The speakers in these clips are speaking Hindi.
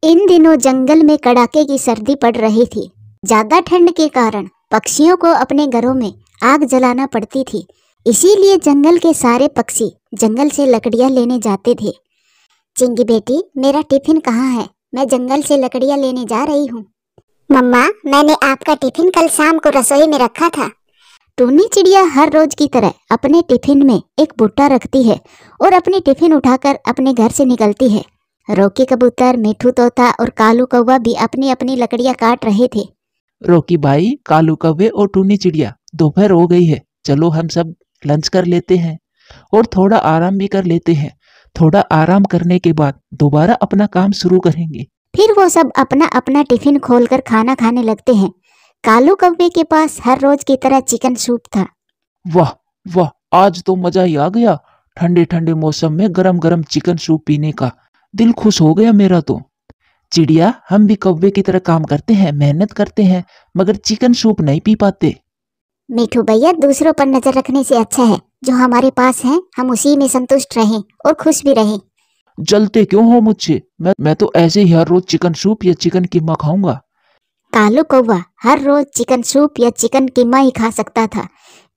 इन दिनों जंगल में कड़ाके की सर्दी पड़ रही थी। ज्यादा ठंड के कारण पक्षियों को अपने घरों में आग जलाना पड़ती थी। इसीलिए जंगल के सारे पक्षी जंगल से लकड़ियां लेने जाते थे। चिंकी बेटी, मेरा टिफिन कहाँ है? मैं जंगल से लकड़ियां लेने जा रही हूँ। मम्मा, मैंने आपका टिफिन कल शाम को रसोई में रखा था। टूनी चिड़िया हर रोज की तरह अपने टिफिन में एक भुट्टा रखती है और अपनी टिफिन उठाकर अपने घर से निकलती है। रोकी कबूतर, मिठू तोता और कालू कौवा भी अपनी अपनी लकड़ियां काट रहे थे। रोकी भाई, कालू कौवे और टूनी चिड़िया, दोपहर हो गई है। चलो हम सब लंच कर लेते हैं और थोड़ा आराम भी कर लेते हैं। थोड़ा आराम करने के बाद दोबारा अपना काम शुरू करेंगे। फिर वो सब अपना अपना टिफिन खोलकर खाना खाने लगते हैं। कालू कौवे के पास हर रोज की तरह चिकन सूप था। वाह वाह, आज तो मजा ही आ गया। ठंडे ठंडे मौसम में गरम गरम चिकन सूप पीने का दिल खुश हो गया मेरा तो। चिड़िया, हम भी कौवे की तरह काम करते हैं, मेहनत करते हैं, मगर चिकन सूप नहीं पी पाते। मिठू भैया, दूसरों पर नजर रखने से अच्छा है जो हमारे पास है हम उसी में संतुष्ट रहें और खुश भी रहें। जलते क्यों हो मुझसे? मैं तो ऐसे ही हर रोज चिकन सूप या चिकन कीमा खाऊंगा। कालू कौवा हर रोज चिकन सूप या चिकन कीमा ही खा सकता था,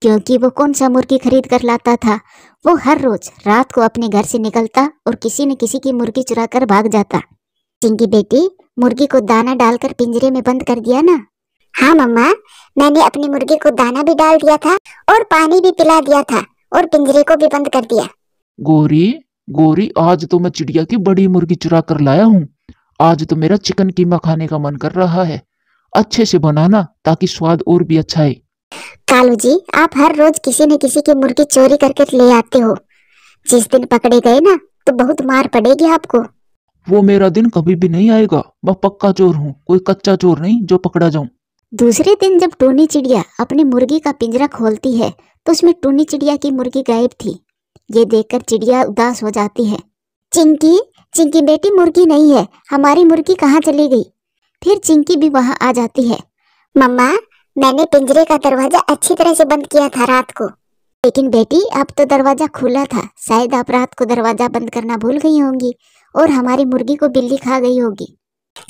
क्योंकि वो कौन सा मुर्गी खरीद कर लाता था। वो हर रोज रात को अपने घर से निकलता और किसी न किसी की मुर्गी चुरा कर भाग जाता। चिंकी बेटी, मुर्गी को दाना डालकर पिंजरे में बंद कर दिया ना? हाँ मम्मा, मैंने अपनी मुर्गी को दाना भी डाल दिया था और पानी भी पिला दिया था और पिंजरे को भी बंद कर दिया। गोरी गोरी, आज तो मैं चिड़िया की बड़ी मुर्गी चुरा कर लाया हूँ। आज तो मेरा चिकन कीमा खाने का मन कर रहा है। अच्छे से बनाना ताकि स्वाद और भी अच्छा है। कालू जी, आप हर रोज किसी न किसी की मुर्गी चोरी करके ले आते हो। जिस दिन पकड़े गए ना तो बहुत मार पड़ेगी आपको। वो मेरा दिन कभी भी नहीं आएगा। मैं पक्का चोर हूँ, कोई कच्चा चोर नहीं जो पकड़ा जाऊं। दूसरे दिन जब टूनी चिड़िया अपनी मुर्गी का पिंजरा खोलती है तो उसमें टूनी चिड़िया की मुर्गी गायब थी। ये देखकर चिड़िया उदास हो जाती है। चिंकी, चिंकी बेटी, मुर्गी नहीं है। हमारी मुर्गी कहाँ चली गई? फिर चिंकी भी वहां आ जाती है। मम्मा, मैंने पिंजरे का दरवाजा अच्छी तरह से बंद किया था रात को। लेकिन बेटी, अब तो दरवाजा खुला था। शायद आप रात को दरवाजा बंद करना भूल गई होंगी और हमारी मुर्गी को बिल्ली खा गई होगी।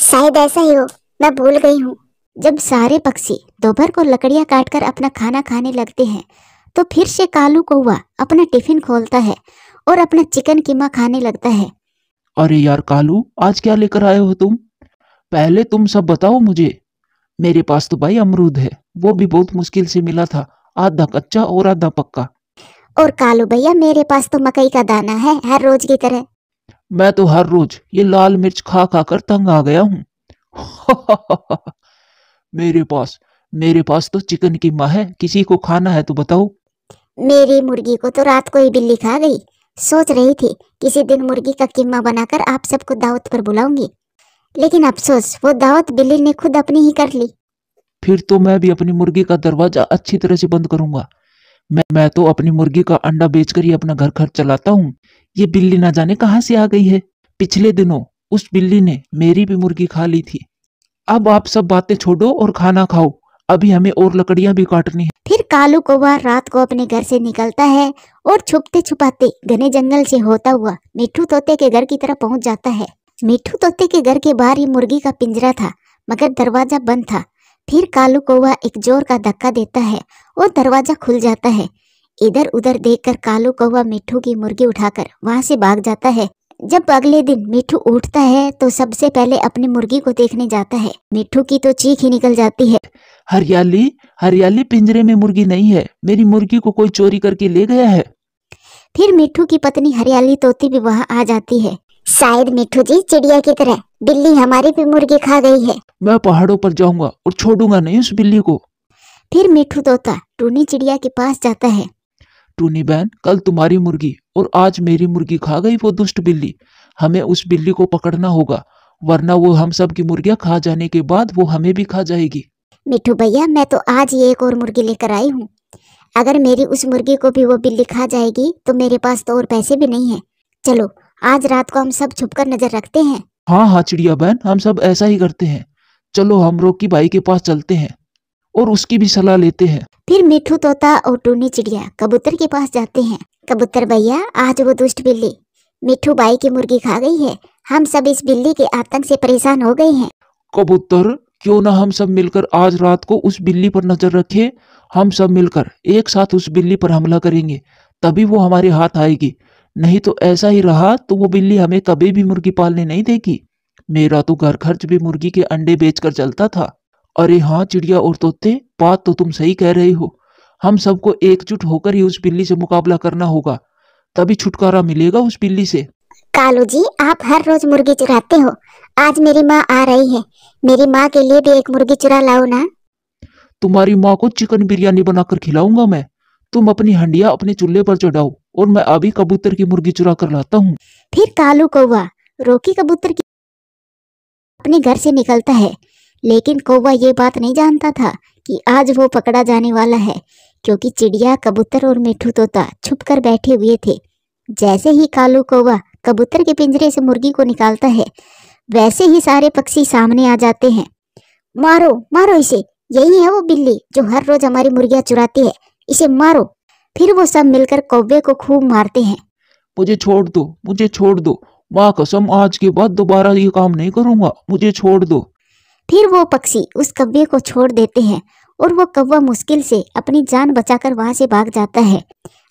शायद ऐसा ही हो, मैं भूल गई हूँ। जब सारे पक्षी दोपहर को लकड़ियां काटकर अपना खाना खाने लगते हैं तो फिर से कालू कौवा अपना टिफिन खोलता है और अपना चिकन कीमा खाने लगता है। अरे यार कालू, आज क्या लेकर आए हो तुम? पहले तुम सब बताओ मुझे। मेरे पास तो भाई अमरूद है, वो भी बहुत मुश्किल से मिला था, आधा कच्चा और आधा पक्का। और कालू भैया, मेरे पास तो मकई का दाना है हर रोज की तरह। मैं तो हर रोज ये लाल मिर्च खा खा कर तंग आ गया हूँ। मेरे पास तो चिकन कीमा है। किसी को खाना है तो बताओ। मेरी मुर्गी को तो रात को ही बिल्ली खा गई। सोच रही थी किसी दिन मुर्गी का कीमा बनाकर आप सबको दावत पर बुलाऊंगी, लेकिन अफसोस वो दावत बिल्ली ने खुद अपनी ही कर ली। फिर तो मैं भी अपनी मुर्गी का दरवाजा अच्छी तरह से बंद करूंगा। मैं तो अपनी मुर्गी का अंडा बेचकर ही अपना घर खर्च चलाता हूँ। ये बिल्ली ना जाने कहाँ से आ गई है। पिछले दिनों उस बिल्ली ने मेरी भी मुर्गी खा ली थी। अब आप सब बातें छोड़ो और खाना खाओ, अभी हमें और लकड़ियां भी काटनी है। फिर कालू कौवा रात को अपने घर से निकलता है और छुपते छुपाते घने जंगल से होता हुआ मिठू तोते के घर की तरफ पहुंच जाता है। मिठू तोते के घर के बाहर ही मुर्गी का पिंजरा था, मगर दरवाजा बंद था। फिर कालू कौवा एक जोर का धक्का देता है और दरवाजा खुल जाता है। इधर उधर देखकर कालू कौवा मिठू की मुर्गी उठाकर वहां से भाग जाता है। जब अगले दिन मिठू उठता है तो सबसे पहले अपनी मुर्गी को देखने जाता है। मिठू की तो चीख ही निकल जाती है। हरियाली हरियाली, पिंजरे में मुर्गी नहीं है। मेरी मुर्गी को कोई चोरी करके ले गया है। फिर मिठू की पत्नी हरियाली तोती भी वहां आ जाती है। शायद मिठू जी, चिड़िया की तरह बिल्ली हमारी भी मुर्गी खा गई है। मैं पहाड़ों पर जाऊंगा और छोड़ूंगा नहीं उस बिल्ली को। फिर मिठू तोता टूनी चिड़िया के पास जाता है। टूनी बहन, कल तुम्हारी मुर्गी और आज मेरी मुर्गी खा गई वो दुष्ट बिल्ली। हमें उस बिल्ली को पकड़ना होगा, वरना वो हम सब की मुर्गियां खा जाने के बाद वो हमें भी खा जाएगी। मिठू भैया, मैं तो आज ही एक और मुर्गी लेकर आई हूँ। अगर मेरी उस मुर्गी को भी वो बिल्ली खा जाएगी तो मेरे पास तो और पैसे भी नहीं है। चलो आज रात को हम सब छुपकर नजर रखते हैं। हाँ हाँ चिड़िया बहन, हम सब ऐसा ही करते हैं। चलो हम रोकी भाई के पास चलते हैं और उसकी भी सलाह लेते हैं। फिर मिठू तोता और टूनी चिड़िया कबूतर के पास जाते हैं। कबूतर भैया, आज वो दुष्ट बिल्ली मिठू बाई की मुर्गी खा गई है। हम सब इस बिल्ली के आतंक से परेशान हो गए हैं। कबूतर, क्यों ना हम सब मिलकर आज रात को उस बिल्ली पर नजर रखें। हम सब मिलकर एक साथ उस बिल्ली पर हमला करेंगे, तभी वो हमारे हाथ आएगी। नहीं तो ऐसा ही रहा तो वो बिल्ली हमें कभी भी मुर्गी पालने नहीं देगी। मेरा तो घर खर्च भी मुर्गी के अंडे बेचकर चलता था। अरे हाँ चिड़िया और तोते, बात तो तुम सही कह रहे हो। हम सबको एकजुट होकर ही उस बिल्ली से मुकाबला करना होगा, तभी छुटकारा मिलेगा उस बिल्ली से। कालू जी, आप हर रोज मुर्गी चुराते हो। आज मेरी माँ आ रही है, मेरी माँ के लिए भी एक मुर्गी चुरा लाओ ना। तुम्हारी माँ को चिकन बिरयानी बनाकर खिलाऊंगा मैं। तुम अपनी हंडिया अपने चूल्हे पर चढ़ाओ और मैं अभी कबूतर की मुर्गी चुरा कर लाता हूँ। फिर कालू कौवा रोकी कबूतर की अपने घर से निकलता है, लेकिन कौवा ये बात नहीं जानता था कि आज वो पकड़ा जाने वाला है, क्योंकि चिड़िया, कबूतर और मिठू तोता छुपकर बैठे हुए थे। जैसे ही कालू कौवा कबूतर के पिंजरे से मुर्गी को निकालता है, वैसे ही सारे पक्षी सामने आ जाते हैं। मारो मारो इसे, यही है वो बिल्ली जो हर रोज हमारी मुर्गियां चुराती है, इसे मारो। फिर वो सब मिलकर कौवे को खूब मारते हैं। मुझे छोड़ दो, मुझे छोड़ दो, माँ कसम आज के बाद दोबारा ये काम नहीं करूंगा, मुझे छोड़ दो। फिर वो पक्षी उस कौवे को छोड़ देते हैं और वो कौवा मुश्किल से अपनी जान बचाकर वहां से भाग जाता है।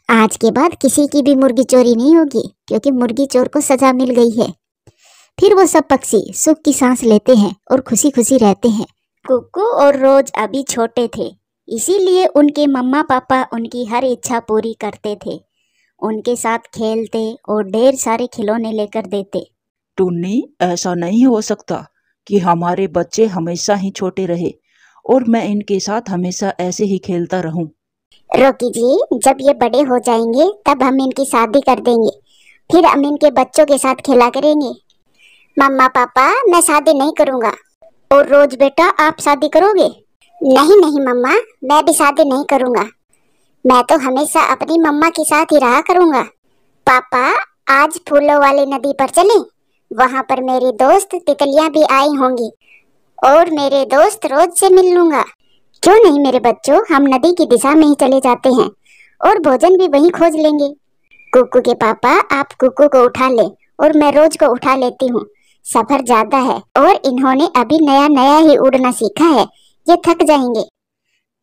आज के बाद किसी की भी मुर्गी चोरी नहीं होगी, क्योंकि मुर्गी चोर को सजा मिल गई है। फिर वो सब पक्षी सुख की सांस लेते हैं और खुशी खुशी रहते हैं। कुक्कू और रोज अभी छोटे थे, इसीलिए उनके मम्मा पापा उनकी हर इच्छा पूरी करते थे। उनके साथ खेलते और ढेर सारे खिलौने लेकर देते। टुन्नी, ऐसा नहीं हो सकता कि हमारे बच्चे हमेशा ही छोटे रहे और मैं इनके साथ हमेशा ऐसे ही खेलता रहूं। रोकी जी, जब ये बड़े हो जाएंगे तब हम इनकी शादी कर देंगे, फिर हम इनके बच्चों के साथ खेला करेंगे। मम्मा पापा, मैं शादी नहीं करूँगा। और रोज बेटा, आप शादी करोगे? नहीं नहीं मम्मा, मैं भी शादी नहीं करूँगा। मैं तो हमेशा अपनी मम्मा के साथ ही रहा करूँगा। पापा, आज फूलों वाली नदी पर चलें? वहाँ पर मेरी दोस्त तितलियाँ भी आई होंगी और मेरे दोस्त रोज से मिल लूंगा। क्यों नहीं मेरे बच्चों, हम नदी की दिशा में ही चले जाते हैं और भोजन भी वहीं खोज लेंगे। कुक्कू के पापा, आप कुक्कू को उठा ले और मैं रोज को उठा लेती हूँ। सफर ज्यादा है और इन्होंने अभी नया नया ही उड़ना सीखा है, ये थक जाएंगे।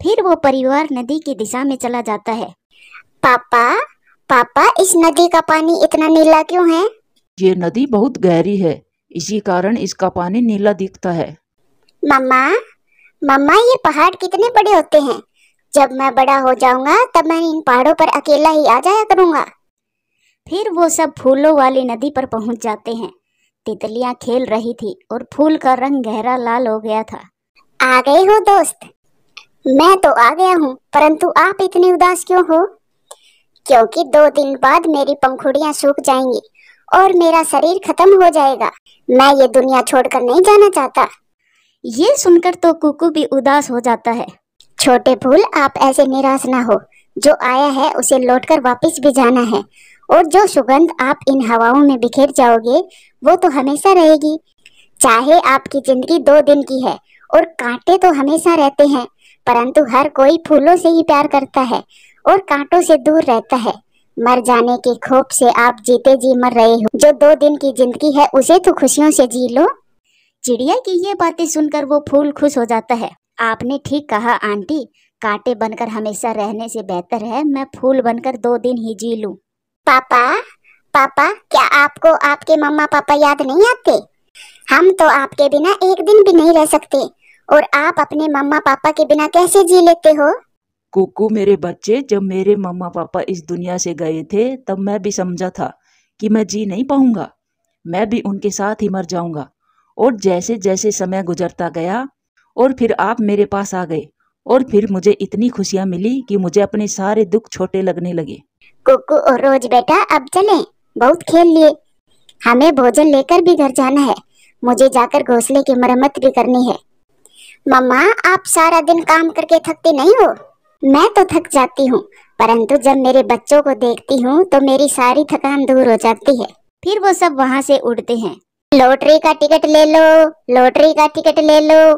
फिर वो परिवार नदी की दिशा में चला जाता है। पापा पापा, इस नदी का पानी इतना नीला क्यों है? ये नदी बहुत गहरी है, इसी कारण इसका पानी नीला दिखता है। मम्मा मम्मा, ये पहाड़ कितने बड़े होते हैं। जब मैं बड़ा हो जाऊंगा तब मैं इन पहाड़ों पर अकेला ही आ जाया करूंगा। फिर वो सब फूलों वाली नदी पर पहुंच जाते हैं। तितलियां खेल रही थी और फूल का रंग गहरा लाल हो गया था। आ गए हो दोस्त? मैं तो आ गया हूँ, परंतु आप इतने उदास क्यों हो? क्योंकि 2 दिन बाद मेरी पंखुड़ियाँ सूख जाएंगी और मेरा शरीर खत्म हो जाएगा। मैं ये दुनिया छोड़कर नहीं जाना चाहता। ये सुनकर तो कुक्कू भी उदास हो जाता है। छोटे फूल, आप ऐसे निराश ना हो। जो आया है उसे लौटकर वापस भी जाना है, और जो सुगंध आप इन हवाओं में बिखेर जाओगे वो तो हमेशा रहेगी। चाहे आपकी जिंदगी 2 दिन की है और कांटे तो हमेशा रहते हैं, परंतु हर कोई फूलों से ही प्यार करता है और कांटों से दूर रहता है। मर जाने के खौफ से आप जीते जी मर रहे हो। जो 2 दिन की जिंदगी है उसे तो खुशियों से जी लो। चिड़िया की ये बातें सुनकर वो फूल खुश हो जाता है। आपने ठीक कहा आंटी, कांटे बनकर हमेशा रहने से बेहतर है मैं फूल बनकर 2 दिन ही जी लूं। पापा पापा, क्या आपको आपके मम्मा पापा याद नहीं आते? हम तो आपके बिना एक दिन भी नहीं रह सकते, और आप अपने मम्मा पापा के बिना कैसे जी लेते हो? कुक्कू मेरे बच्चे, जब मेरे मम्मा पापा इस दुनिया से गए थे तब मैं भी समझा था कि मैं जी नहीं पाऊंगा, मैं भी उनके साथ ही मर जाऊंगा। और जैसे जैसे समय गुजरता गया और फिर आप मेरे पास आ गए और फिर मुझे इतनी खुशियां मिली कि मुझे अपने सारे दुख छोटे लगने लगे। कुक्कू और रोज बेटा, अब चलें, बहुत खेल लिए, हमें भोजन लेकर भी घर जाना है। मुझे जाकर घोंसले की मरम्मत भी करनी है। मम्मा, आप सारा दिन काम करके थकती नहीं हो? मैं तो थक जाती हूँ, परंतु जब मेरे बच्चों को देखती हूँ तो मेरी सारी थकान दूर हो जाती है। फिर वो सब वहाँ से उड़ते हैं। लॉटरी का टिकट ले लो, लॉटरी का टिकट ले लो,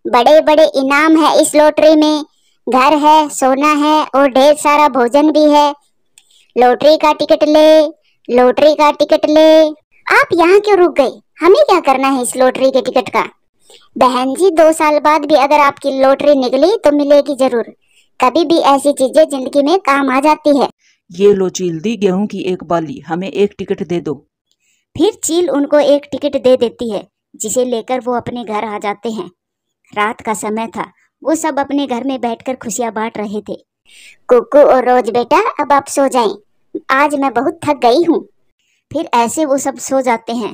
बड़े बड़े इनाम है इस लॉटरी में, घर है, सोना है और ढेर सारा भोजन भी है। लॉटरी का टिकट ले, लॉटरी का टिकट ले। आप यहाँ क्यों रुक गए? हमें क्या करना है इस लॉटरी के टिकट का? बहन जी, 2 साल बाद भी अगर आपकी लॉटरी निकली तो मिलेगी जरूर। कभी भी ऐसी चीजें जिंदगी में काम आ जाती है। ये लो चील दी गेहूं की एक बाली, हमें एक टिकट दे दो। फिर चील उनको एक टिकट दे देती है, जिसे लेकर वो अपने घर आ जाते हैं। रात का समय था, वो सब अपने घर में बैठकर खुशियां बांट रहे थे। कुकू और रोज बेटा, अब आप सो जाएं। आज मैं बहुत थक गई हूँ। फिर ऐसे वो सब सो जाते हैं।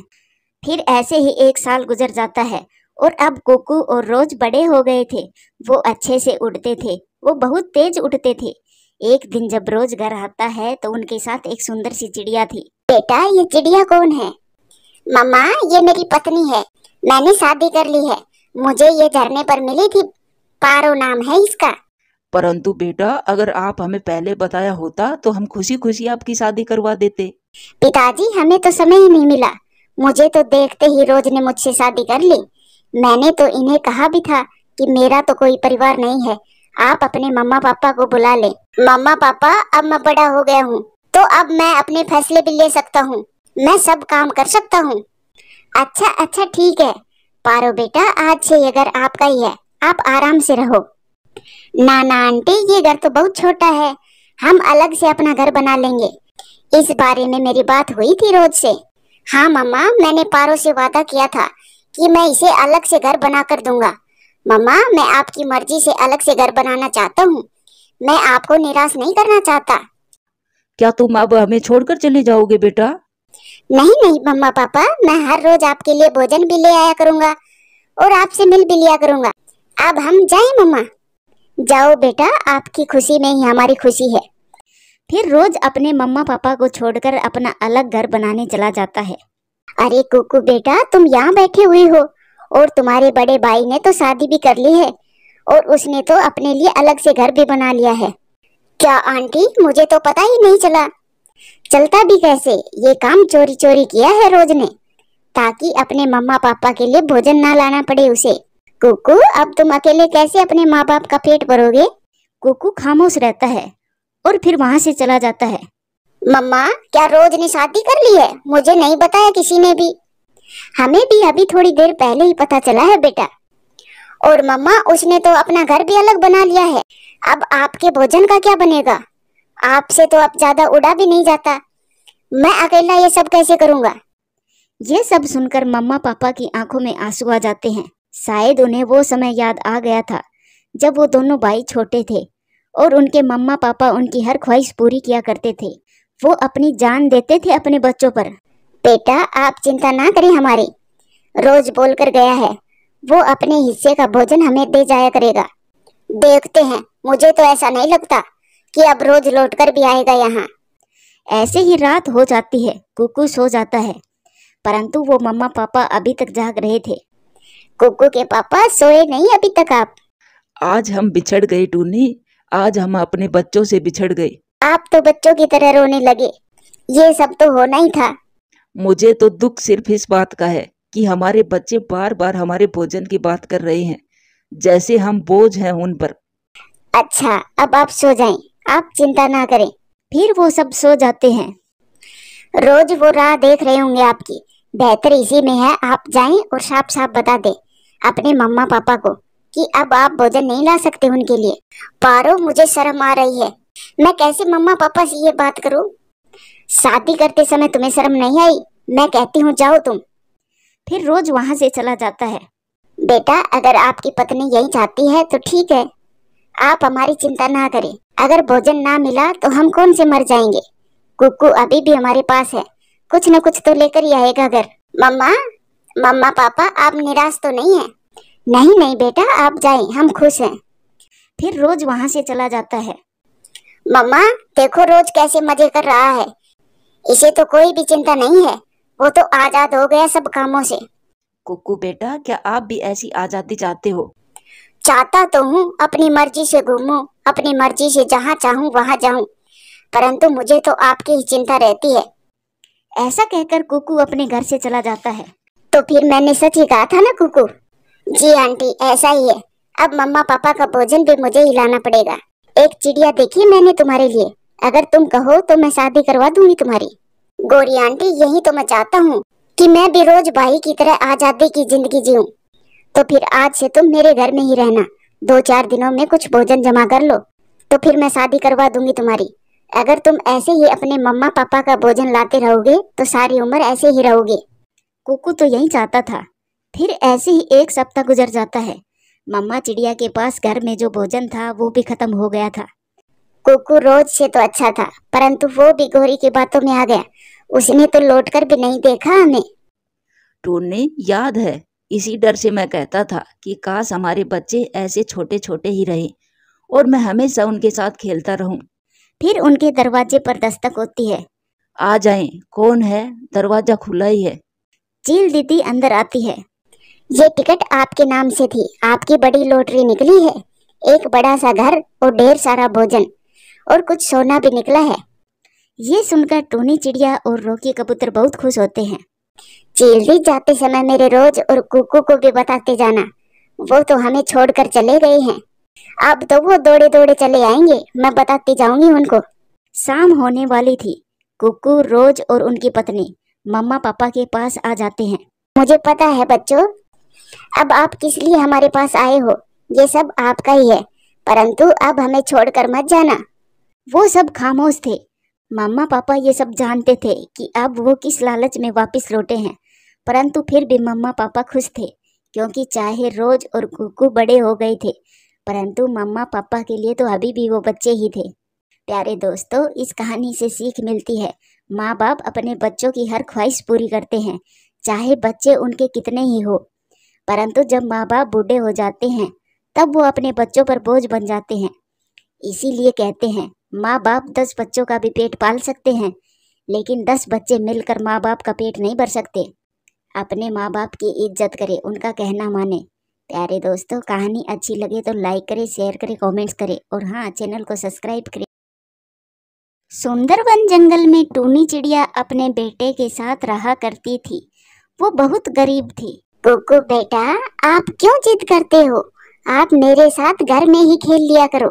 फिर ऐसे ही 1 साल गुजर जाता है और अब कुकू और रोज बड़े हो गए थे। वो अच्छे से उड़ते थे, वो बहुत तेज उड़ते थे। एक दिन जब रोज घर आता है तो उनके साथ एक सुंदर सी चिड़िया थी। बेटा, ये चिड़िया कौन है? मम्मा, ये मेरी पत्नी है। मैंने शादी कर ली है। मुझे ये झरने पर मिली थी। पारो नाम है इसका। परंतु बेटा, अगर आप हमें पहले बताया होता तो हम खुशी खुशी आपकी शादी करवा देते। पिताजी, हमें तो समय ही नहीं मिला। मुझे तो देखते ही रोज ने मुझसे शादी कर ली। मैंने तो इन्हें कहा भी था कि मेरा तो कोई परिवार नहीं है, आप अपने मम्मा पापा को बुला ले। मम्मा पापा, अब मैं बड़ा हो गया हूँ, तो अब मैं अपने फैसले भी ले सकता हूँ। मैं सब काम कर सकता हूँ। अच्छा अच्छा, ठीक है। पारो बेटा, आज से ये घर आपका ही है। आप आराम से रहो। नाना आंटी, ये घर तो बहुत छोटा है, हम अलग से अपना घर बना लेंगे। इस बारे में मेरी बात हुई थी रोज से। हाँ मम्मा, मैंने पारो से वादा किया था कि मैं इसे अलग से घर बना कर दूंगा। मम्मा, मैं आपकी मर्जी से अलग से घर बनाना चाहता हूँ। मैं आपको निराश नहीं करना चाहता। क्या तुम अब हमें छोड़कर चले जाओगे बेटा? नहीं नहीं मम्मा पापा, मैं हर रोज आपके लिए भोजन भी ले आया करूंगा और आपसे मिल भी लिया करूंगा। अब हम जाएं मम्मा? जाओ बेटा, आपकी खुशी में ही हमारी खुशी है। फिर रोज अपने मम्मा पापा को छोड़कर अपना अलग घर बनाने चला जाता है। अरे कुकू बेटा, तुम यहाँ बैठे हुई हो और तुम्हारे बड़े भाई ने तो शादी भी कर ली है और उसने तो अपने लिए अलग से घर भी बना लिया है। क्या आंटी, मुझे तो पता ही नहीं चला। चलता भी कैसे? ये काम चोरी चोरी किया है रोज ने, ताकि अपने मम्मा पापा के लिए भोजन ना लाना पड़े उसे। कुकू, अब तुम अकेले कैसे अपने माँ बाप का पेट भरोगे? कुकू खामोश रहता है और फिर वहाँ से चला जाता है। मम्मा, क्या रोज ने शादी कर ली है? मुझे नहीं बताया किसी ने भी। हमें भी अभी थोड़ी देर पहले ही पता चला है बेटा। और मम्मा, उसने तो अपना घर भी अलग बना लिया है। अब आपके भोजन का क्या बनेगा? आपसे तो अब ज्यादा उड़ा भी नहीं जाता। मैं अकेला ये सब कैसे करूँगा? ये सब सुनकर मम्मा पापा की आंखों में आंसू आ जाते हैं। शायद उन्हें वो समय याद आ गया था जब वो दोनों भाई छोटे थे और उनके मम्मा पापा उनकी हर ख्वाहिश पूरी किया करते थे। वो अपनी जान देते थे अपने बच्चों पर। बेटा, आप चिंता ना करें हमारी। रोज बोल कर गया है, वो अपने हिस्से का भोजन हमें दे जाया करेगा। देखते हैं, मुझे तो ऐसा नहीं लगता कि अब रोज लौट कर भी आएगा यहाँ। ऐसे ही रात हो जाती है। कुकू सो जाता है, परंतु वो मम्मा पापा अभी तक जाग रहे थे। कुकू के पापा सोए नहीं अभी तक आप? आज हम बिछड़ गए टूनी, आज हम अपने बच्चों से बिछड़ गए। आप तो बच्चों की तरह रोने लगे। ये सब तो होना ही था। मुझे तो दुख सिर्फ इस बात का है कि हमारे बच्चे बार बार हमारे भोजन की बात कर रहे हैं, जैसे हम बोझ हैं उन पर। अच्छा, अब आप सो जाएं, आप चिंता ना करें। फिर वो सब सो जाते हैं। रोज वो राह देख रहे होंगे आपकी। बेहतर इसी में है आप जाएं और साफ साफ बता दें अपने मम्मा पापा को कि अब आप भोजन नहीं ला सकते उनके लिए। पारो, मुझे शर्म आ रही है। मैं कैसे मम्मा पापा से ये बात करूं? शादी करते समय तुम्हें शर्म नहीं आई? मैं कहती हूँ जाओ तुम। फिर रोज वहाँ से चला जाता है। बेटा, अगर आपकी पत्नी यही चाहती है तो ठीक है, आप हमारी चिंता ना करें। अगर भोजन ना मिला तो हम कौन से मर जाएंगे। कुकू अभी भी हमारे पास है, कुछ न कुछ तो लेकर ही आएगा घर। मम्मा, मम्मा पापा, आप निराश तो नहीं है? नहीं नहीं बेटा, आप जाएं, हम खुश हैं। फिर रोज वहाँ से चला जाता है। मम्मा, देखो रोज कैसे मजे कर रहा है। इसे तो कोई भी चिंता नहीं है, वो तो आजाद हो गया सब कामों से। कुकू बेटा, क्या आप भी ऐसी आजादी चाहते हो? चाहता तो हूँ, अपनी मर्जी से घूमूं, अपनी मर्जी से जहाँ चाहूँ वहाँ जाऊँ, परंतु मुझे तो आपकी ही चिंता रहती है। ऐसा कहकर कुकू अपने घर से चला जाता है। तो फिर मैंने सच ही कहा था ना कुकू? जी आंटी, ऐसा ही है। अब मम्मा पापा का भोजन भी मुझे ही लाना पड़ेगा। एक चिड़िया देखी मैंने तुम्हारे लिए, अगर तुम कहो तो मैं शादी करवा दूंगी तुम्हारी। गोरी आंटी, यही तो मैं चाहता हूँ कि मैं भी रोज भाई की तरह आजादी की जिंदगी जीऊं। तो फिर आज से तुम मेरे घर में ही रहना। 2-4 दिनों में कुछ भोजन जमा कर लो, तो फिर मैं शादी करवा दूंगी तुम्हारी। अगर तुम ऐसे ही अपने मम्मा पापा का भोजन लाते रहोगे तो सारी उम्र ऐसे ही रहोगे। कुकू तो यही चाहता था। फिर ऐसे ही 1 सप्ताह गुजर जाता है। मम्मा चिड़िया के पास घर में जो भोजन था वो भी खत्म हो गया था। कुकू रोज से तो अच्छा था, परंतु वो भी गोरी की बातों में आ गया। उसने तो लौटकर भी नहीं देखा हमें। टूने, याद है, इसी डर से मैं कहता था कि काश हमारे बच्चे ऐसे छोटे छोटे ही रहे और मैं हमेशा उनके साथ खेलता रहूं। फिर उनके दरवाजे पर दस्तक होती है। आ जाएं, कौन है? दरवाजा खुला ही है। चील दीदी अंदर आती है। ये टिकट आपके नाम से थी, आपकी बड़ी लॉटरी निकली है। एक बड़ा सा घर और ढेर सारा भोजन और कुछ सोना भी निकला है। ये सुनकर टूनी चिड़िया और रोकी कबूतर बहुत खुश होते हैं। चील जाते समय मेरे रोज और कुकू को भी बताते जाना। वो तो हमें छोड़कर चले गए हैं, अब तो वो दौड़े दौड़े चले आएंगे। मैं बताती जाऊंगी उनको। शाम होने वाली थी। कुकू, रोज और उनकी पत्नी मम्मा पापा के पास आ जाते हैं। मुझे पता है बच्चों, अब आप किस लिए हमारे पास आए हो। ये सब आपका ही है, परंतु अब हमें छोड़कर मत जाना। वो सब खामोश थे। मम्मा पापा ये सब जानते थे कि अब वो किस लालच में वापस लौटे हैं, परंतु फिर भी मम्मा पापा खुश थे, क्योंकि चाहे रोज और कुकू बड़े हो गए थे, परंतु मम्मा पापा के लिए तो अभी भी वो बच्चे ही थे। प्यारे दोस्तों, इस कहानी से सीख मिलती है, माँ बाप अपने बच्चों की हर ख्वाहिश पूरी करते हैं, चाहे बच्चे उनके कितने ही हो। परंतु जब माँ बाप बूढ़े हो जाते हैं तब वो अपने बच्चों पर बोझ बन जाते हैं। इसीलिए कहते हैं, माँ बाप 10 बच्चों का भी पेट पाल सकते हैं, लेकिन 10 बच्चे मिलकर माँ बाप का पेट नहीं भर सकते। अपने माँ बाप की इज्जत करें, उनका कहना माने। प्यारे दोस्तों, कहानी अच्छी लगे तो लाइक करें, शेयर करें, कमेंट्स करें और हाँ, चैनल को सब्सक्राइब करें। सुंदरवन जंगल में टूनी चिड़िया अपने बेटे के साथ रहा करती थी। वो बहुत गरीब थी। कुकू बेटा, आप क्यों जिद करते हो? आप मेरे साथ घर में ही खेल लिया करो।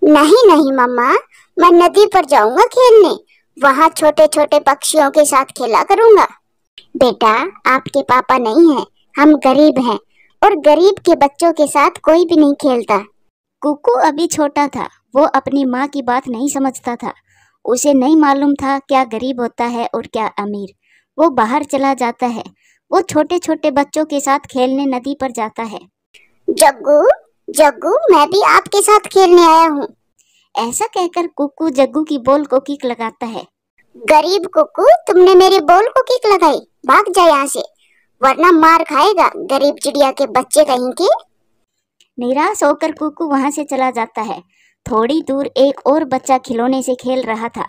नहीं नहीं मम्मा, मैं नदी पर जाऊंगा खेलने, वहाँ छोटे छोटे पक्षियों के साथ खेला करूंगा। बेटा, आपके पापा नहीं हैं, हम गरीब हैं और गरीब के बच्चों के साथ कोई भी नहीं खेलता। कुकू अभी छोटा था, वो अपनी माँ की बात नहीं समझता था। उसे नहीं मालूम था क्या गरीब होता है और क्या अमीर। वो बाहर चला जाता है, वो छोटे छोटे बच्चों के साथ खेलने नदी पर जाता है। जग्गू जग्गू, मैं भी आपके साथ खेलने आया हूँ। ऐसा कहकर कुकू जग्गू की बॉल को किक लगाता है। गरीब कुकू, तुमने मेरे बॉल को किक लगाई, भाग जा यहाँ से, वरना मार खाएगा गरीब चिड़िया के बच्चे कहीं के। निराश होकर कुकू वहां से चला जाता है। थोड़ी दूर एक और बच्चा खिलौने से खेल रहा था।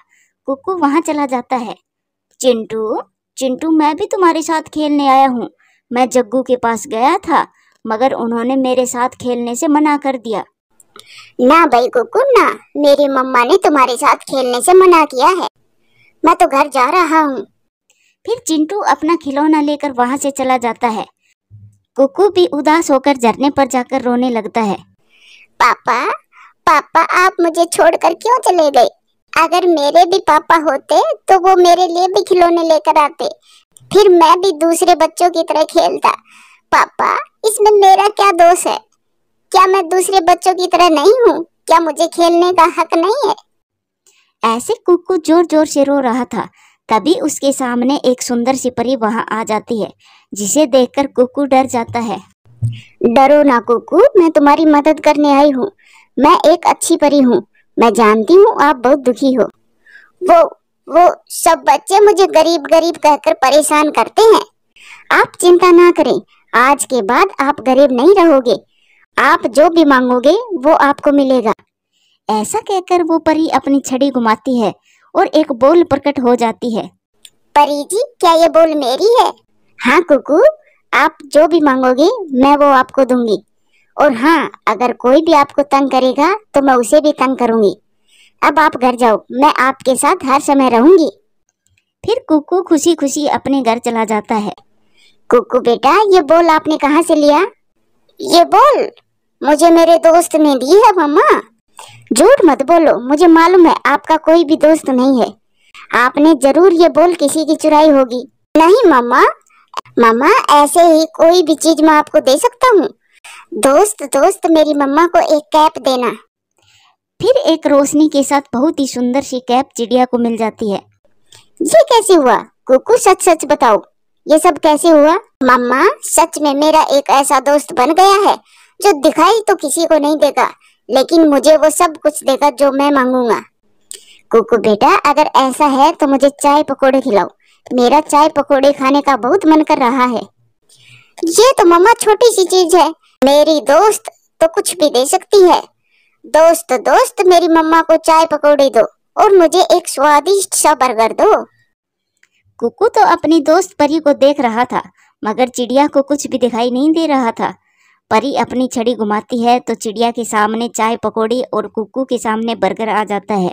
कुकू वहां चला जाता है। चिंटू चिंटू, मैं भी तुम्हारे साथ खेलने आया हूँ। मैं जग्गू के पास गया था, मगर उन्होंने मेरे साथ खेलने से मना कर दिया। ना भाई कुकू ना, मेरी मम्मा ने तुम्हारे साथ खेलने से मना किया है। मैं तो घर जा रहा हूँ। फिर चिंटू अपना खिलौना लेकर वहां से चला जाता है। कुकू भी उदास होकर झरने पर जाकर रोने लगता है। पापा पापा, आप मुझे छोड़कर क्यों चले गए? अगर मेरे भी पापा होते तो वो मेरे लिए भी खिलौने लेकर आते, फिर मैं भी दूसरे बच्चों की तरह खेलता। पापा, इसमें मेरा क्या दोष है? क्या मैं दूसरे बच्चों की तरह नहीं हूँ? क्या मुझे खेलने का हक नहीं है? ऐसे कुकू जोर जोर से रो रहा था। तभी उसके सामने एक सुंदर सी परी वहां आ जाती है, जिसे देखकर कुकू डर जाता है। डरो ना कुकू, मैं तुम्हारी मदद करने आई हूँ। मैं एक अच्छी परी हूँ। मैं जानती हूँ आप बहुत दुखी हो। वो सब बच्चे मुझे गरीब गरीब कहकर परेशान करते हैं। आप चिंता ना करें, आज के बाद आप गरीब नहीं रहोगे। आप जो भी मांगोगे वो आपको मिलेगा। ऐसा कहकर वो परी अपनी छड़ी घुमाती है और एक बॉल प्रकट हो जाती है। परी जी, क्या ये बॉल मेरी है? हाँ कुकू, आप जो भी मांगोगे मैं वो आपको दूंगी। और हाँ, अगर कोई भी आपको तंग करेगा तो मैं उसे भी तंग करूंगी। अब आप घर जाओ, मैं आपके साथ हर समय रहूंगी। फिर कुकू खुशी खुशी अपने घर चला जाता है। कुकू बेटा, ये बॉल आपने कहाँ से लिया? ये बॉल मुझे मेरे दोस्त ने दी है मम्मा। झूठ मत बोलो, मुझे मालूम है आपका कोई भी दोस्त नहीं है। आपने जरूर ये बोल किसी की चुराई होगी। नहीं मम्मा, मम्मा ऐसे ही कोई भी चीज मैं आपको दे सकता हूँ। दोस्त दोस्त मेरी मम्मा को एक कैप देना। फिर एक रोशनी के साथ बहुत ही सुंदर सी कैप चिड़िया को मिल जाती है। ये कैसे हुआ कुकू, सच सच बताओ, ये सब कैसे हुआ? मम्मा सच में मेरा एक ऐसा दोस्त बन गया है जो दिखाई तो किसी को नहीं देगा, लेकिन मुझे वो सब कुछ देगा जो मैं मांगूंगा। कुकू बेटा, अगर ऐसा है तो मुझे चाय पकोड़े खिलाओ, मेरा चाय पकोड़े खाने का बहुत मन कर रहा है। ये तो मम्मा छोटी सी चीज है, मेरी दोस्त तो कुछ भी दे सकती है। दोस्त दोस्त मेरी मम्मा को चाय पकोड़े दो और मुझे एक स्वादिष्ट सा बर्गर दो। कुकू तो अपनी दोस्त परी को देख रहा था, मगर चिड़िया को कुछ भी दिखाई नहीं दे रहा था। परी अपनी छड़ी घुमाती है तो चिड़िया के सामने चाय पकौड़ी और कुकू के सामने बर्गर आ जाता है।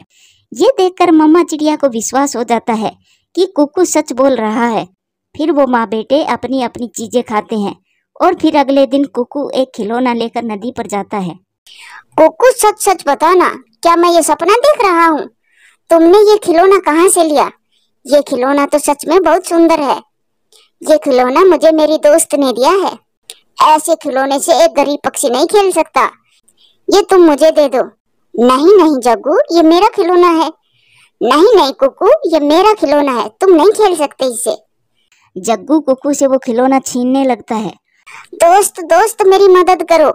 ये देखकर मम्मा चिड़िया को विश्वास हो जाता है कि कुकू सच बोल रहा है। फिर वो माँ बेटे अपनी अपनी चीजें खाते हैं और फिर अगले दिन कुकू एक खिलौना लेकर नदी पर जाता है। कुकू सच सच बताना, क्या मैं ये सपना देख रहा हूँ? तुमने ये खिलौना कहाँ से लिया? ये खिलौना तो सच में बहुत सुंदर है। ये खिलौना मुझे मेरी दोस्त ने दिया है। ऐसे खिलौने से एक गरीब पक्षी नहीं खेल सकता। ये तुम मुझे दे दो। नहीं नहीं जग्गू, ये मेरा खिलौना है। नहीं नहीं कुकू, ये मेरा खिलौना है, तुम नहीं खेल सकते इससे। जग्गू कुकू से वो खिलौना छीनने लगता है। दोस्त दोस्त मेरी मदद करो।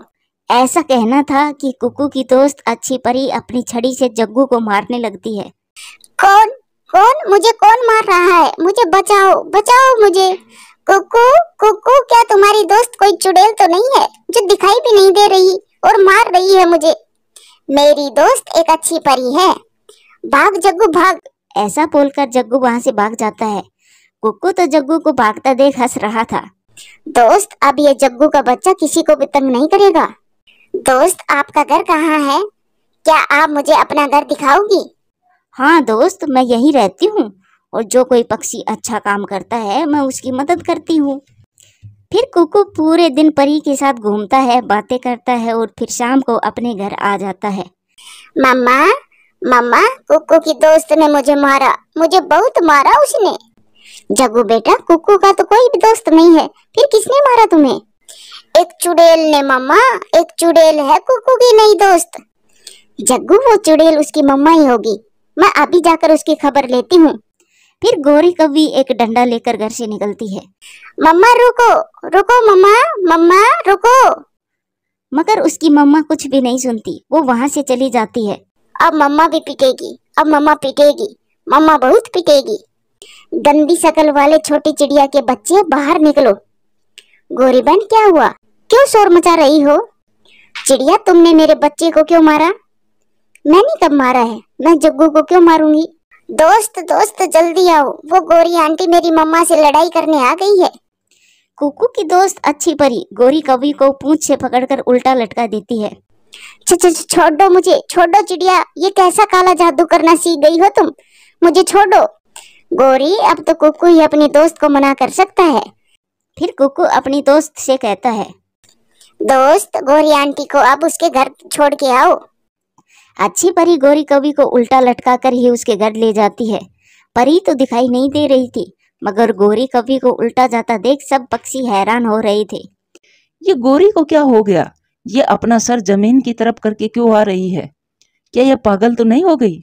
ऐसा कहना था कि कुकू की दोस्त अच्छी परी अपनी छड़ी से जग्गू को मारने लगती है। कौन कौन मुझे कौन मार रहा है? मुझे बचाओ बचाओ मुझे। कुकू कुकू, क्या तुम्हारी दोस्त कोई चुड़ैल तो नहीं है जो दिखाई भी नहीं दे रही और मार रही है मुझे? मेरी दोस्त एक अच्छी परी है। भाग जग्गू भाग। ऐसा बोलकर जग्गू वहां से भाग जाता है। कुकू तो जग्गू को भागता देख हंस रहा था। दोस्त, अब ये जग्गू का बच्चा किसी को भी तंग नहीं करेगा। दोस्त, आपका घर कहाँ है? क्या आप मुझे अपना घर दिखाओगी? हाँ दोस्त, मैं यहीं रहती हूँ और जो कोई पक्षी अच्छा काम करता है मैं उसकी मदद करती हूँ। फिर कुकू पूरे दिन परी के साथ घूमता है, बातें करता है और फिर शाम को अपने घर आ जाता है। मम्मा मम्मा, कुकू की दोस्त ने मुझे मारा, मुझे बहुत मारा उसने। जग्गू बेटा, कुकू का तो कोई भी दोस्त नहीं है, फिर किसने मारा तुम्हें? एक चुड़ैल ने मम्मा, एक चुड़ैल है कुकू की नई दोस्त। जग्गू, वो चुड़ैल उसकी मम्मा ही होगी, मैं अभी जाकर उसकी खबर लेती हूँ। फिर गोरी कौवी एक डंडा लेकर घर से निकलती है। मम्मा रुको रुको, मम्मा मम्मा रुको। मगर उसकी मम्मा कुछ भी नहीं सुनती, वो वहां से चली जाती है। अब मम्मा भी पिटेगी, अब मम्मा पिटेगी, मम्मा बहुत पिटेगी। गंदी शकल वाले छोटी चिड़िया के बच्चे, बाहर निकलो। गोरी बहन, क्या हुआ? क्यों शोर मचा रही हो? चिड़िया, तुमने मेरे बच्चे को क्यों मारा? मैंने कब मारा है? मैं जग्गू को क्यों मारूंगी? दोस्त दोस्त जल्दी आओ, वो गोरी आंटी मेरी मम्मा से लड़ाई करने आ गई है। कुकू की दोस्त अच्छी परी गोरी कौवी को पूंछ से पकड़कर उल्टा लटका देती है। छोड़ दो मुझे, छोड़ दो चिड़िया, ये कैसा काला जादू करना सीख गई हो तुम? मुझे छोड़ो। गोरी, अब तो कुकू ही अपनी दोस्त को मना कर सकता है। फिर कुकू अपनी दोस्त से कहता है, दोस्त, गोरी आंटी को अब उसके घर छोड़ के आओ। अच्छी परी गोरी कौवी को उल्टा लटका कर ही उसके घर ले जाती है। परी तो दिखाई नहीं दे रही थी, मगर गोरी कौवी को उल्टा जाता देख सब पक्षी हैरान हो रहे थे। ये गोरी को क्या हो गया? ये अपना सर जमीन की तरफ करके क्यों आ रही है? क्या ये पागल तो नहीं हो गई?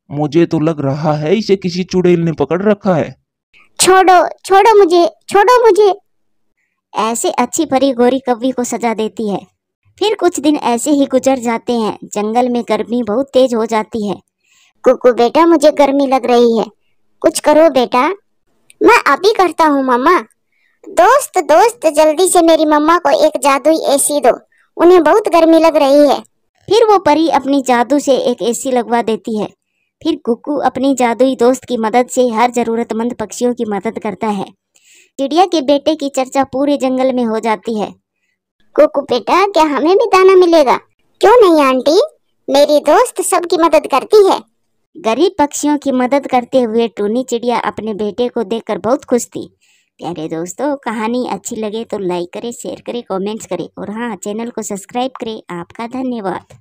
मुझे तो लग रहा है इसे किसी चुड़ैल ने पकड़ रखा है। छोड़ो छोड़ो मुझे, छोड़ो मुझे। ऐसे अच्छी परी गोरी कौवी को सजा देती है। फिर कुछ दिन ऐसे ही गुजर जाते हैं। जंगल में गर्मी बहुत तेज हो जाती है। कुकू बेटा, मुझे गर्मी लग रही है, कुछ करो बेटा। मैं अभी करता हूँ मम्मा। दोस्त दोस्त, जल्दी से मेरी मम्मा को एक जादुई एसी दो, उन्हें बहुत गर्मी लग रही है। फिर वो परी अपनी जादू से एक एसी लगवा देती है। फिर कुकू अपनी जादुई दोस्त की मदद से हर जरूरतमंद पक्षियों की मदद करता है। चिड़िया के बेटे की चर्चा पूरे जंगल में हो जाती है। कुकू बेटा, क्या हमें भी दाना मिलेगा? क्यों नहीं आंटी, मेरी दोस्त सबकी मदद करती है। गरीब पक्षियों की मदद करते हुए टूनी चिड़िया अपने बेटे को देखकर बहुत खुश थी। प्यारे दोस्तों, कहानी अच्छी लगे तो लाइक करें, शेयर करें, कमेंट्स करें और हाँ, चैनल को सब्सक्राइब करें। आपका धन्यवाद।